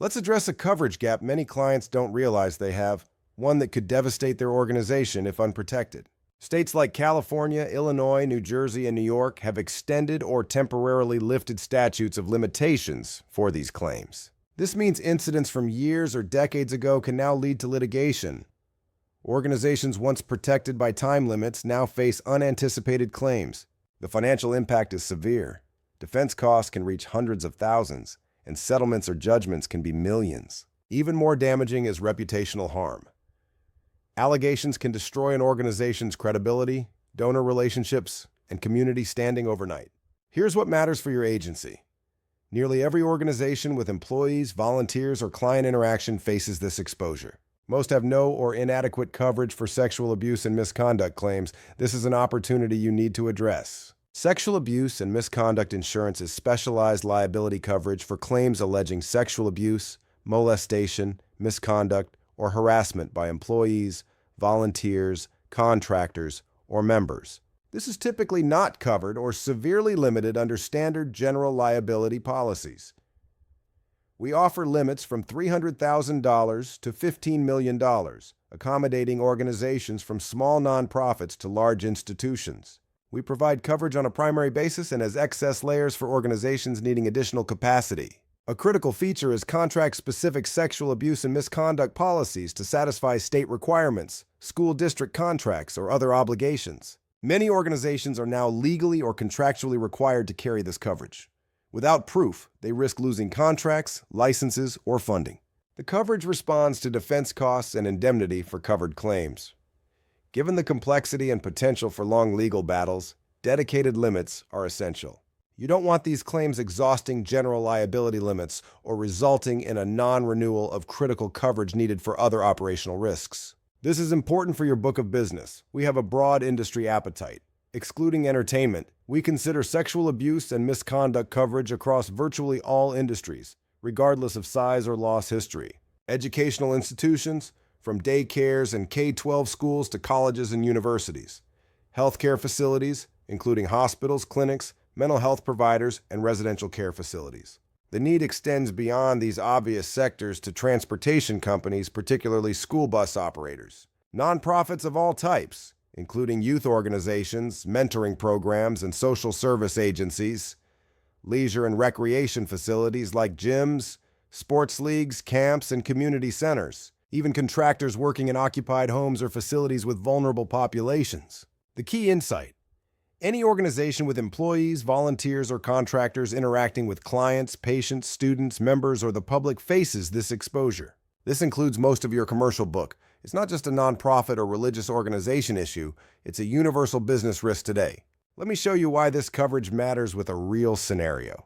Let's address a coverage gap many clients don't realize they have, one that could devastate their organization if unprotected. States like California, Illinois, New Jersey, and New York have extended or temporarily lifted statutes of limitations for these claims. This means incidents from years or decades ago can now lead to litigation. Organizations once protected by time limits now face unanticipated claims. The financial impact is severe. Defense costs can reach hundreds of thousands, and settlements or judgments can be millions. Even more damaging is reputational harm. Allegations can destroy an organization's credibility, donor relationships, and community standing overnight. Here's what matters for your agency. Nearly every organization with employees, volunteers, or client interaction faces this exposure. Most have no or inadequate coverage for sexual abuse and misconduct claims. This is an opportunity you need to address. Sexual abuse and misconduct insurance is specialized liability coverage for claims alleging sexual abuse, molestation, misconduct, or harassment by employees, volunteers, contractors, or members. This is typically not covered or severely limited under standard general liability policies. We offer limits from $300,000 to $15 million, accommodating organizations from small nonprofits to large institutions. We provide coverage on a primary basis and as excess layers for organizations needing additional capacity. A critical feature is contract-specific sexual abuse and misconduct policies to satisfy state requirements, school district contracts, or other obligations. Many organizations are now legally or contractually required to carry this coverage. Without proof, they risk losing contracts, licenses, or funding. The coverage responds to defense costs and indemnity for covered claims. Given the complexity and potential for long legal battles, dedicated limits are essential. You don't want these claims exhausting general liability limits or resulting in a non-renewal of critical coverage needed for other operational risks. This is important for your book of business. We have a broad industry appetite. Excluding entertainment, we consider sexual abuse and misconduct coverage across virtually all industries, regardless of size or loss history. Educational institutions, from daycares and K-12 schools to colleges and universities. Healthcare facilities, including hospitals, clinics, mental health providers, and residential care facilities. The need extends beyond these obvious sectors to transportation companies, particularly school bus operators. Nonprofits of all types, including youth organizations, mentoring programs, and social service agencies. Leisure and recreation facilities like gyms, sports leagues, camps, and community centers. Even contractors working in occupied homes or facilities with vulnerable populations. The key insight: any organization with employees, volunteers, or contractors interacting with clients, patients, students, members, or the public faces this exposure. This includes most of your commercial book. It's not just a nonprofit or religious organization issue, it's a universal business risk today. Let me show you why this coverage matters with a real scenario.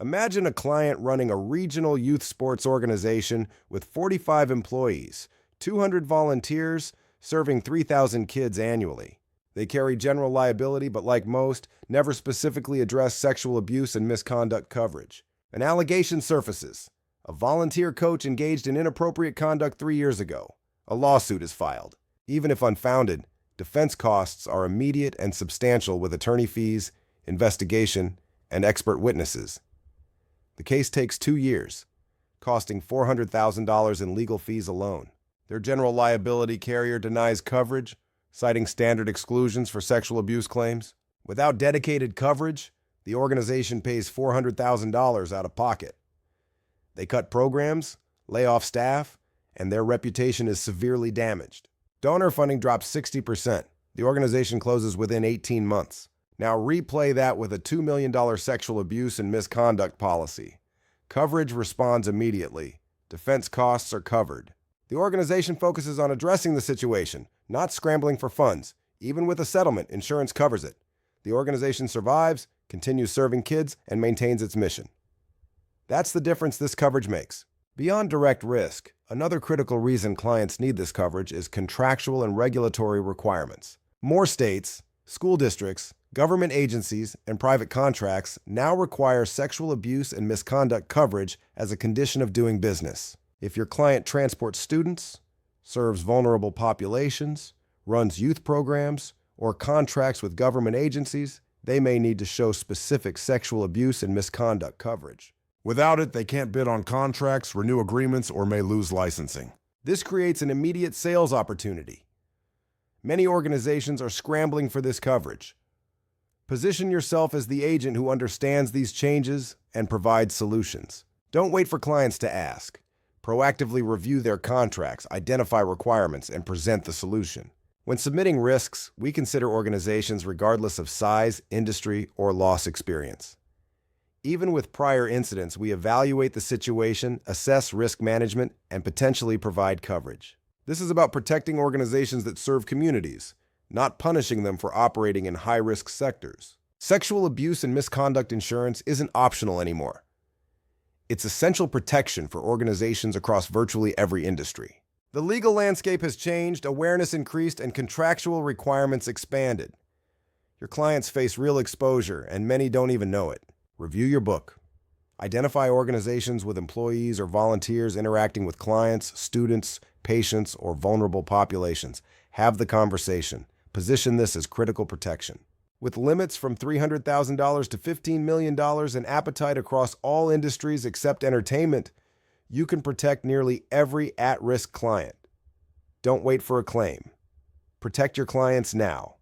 Imagine a client running a regional youth sports organization with 45 employees, 200 volunteers, serving 3,000 kids annually. They carry general liability, but like most, never specifically address sexual abuse and misconduct coverage. An allegation surfaces. A volunteer coach engaged in inappropriate conduct 3 years ago. A lawsuit is filed. Even if unfounded, defense costs are immediate and substantial with attorney fees, investigation, and expert witnesses. The case takes 2 years, costing $400,000 in legal fees alone. Their general liability carrier denies coverage, citing standard exclusions for sexual abuse claims. Without dedicated coverage, the organization pays $400,000 out of pocket. They cut programs, lay off staff, and their reputation is severely damaged. Donor funding drops 60%. The organization closes within 18 months. Now replay that with a $2 million sexual abuse and misconduct policy. Coverage responds immediately. Defense costs are covered. The organization focuses on addressing the situation, not scrambling for funds. Even with a settlement, insurance covers it. The organization survives, continues serving kids, and maintains its mission. That's the difference this coverage makes. Beyond direct risk, another critical reason clients need this coverage is contractual and regulatory requirements. More states, school districts, government agencies, and private contracts now require sexual abuse and misconduct coverage as a condition of doing business. If your client transports students, serves vulnerable populations, runs youth programs, or contracts with government agencies, they may need to show specific sexual abuse and misconduct coverage. Without it, they can't bid on contracts, renew agreements, or may lose licensing. This creates an immediate sales opportunity. Many organizations are scrambling for this coverage. Position yourself as the agent who understands these changes and provides solutions. Don't wait for clients to ask. Proactively review their contracts, identify requirements, and present the solution. When submitting risks, we consider organizations regardless of size, industry, or loss experience. Even with prior incidents, we evaluate the situation, assess risk management, and potentially provide coverage. This is about protecting organizations that serve communities, not punishing them for operating in high-risk sectors. Sexual abuse and misconduct insurance isn't optional anymore. It's essential protection for organizations across virtually every industry. The legal landscape has changed, awareness increased, and contractual requirements expanded. Your clients face real exposure, and many don't even know it. Review your book. Identify organizations with employees or volunteers interacting with clients, students, patients, or vulnerable populations. Have the conversation. Position this as critical protection. With limits from $300,000 to $15 million and appetite across all industries except entertainment, you can protect nearly every at-risk client. Don't wait for a claim. Protect your clients now.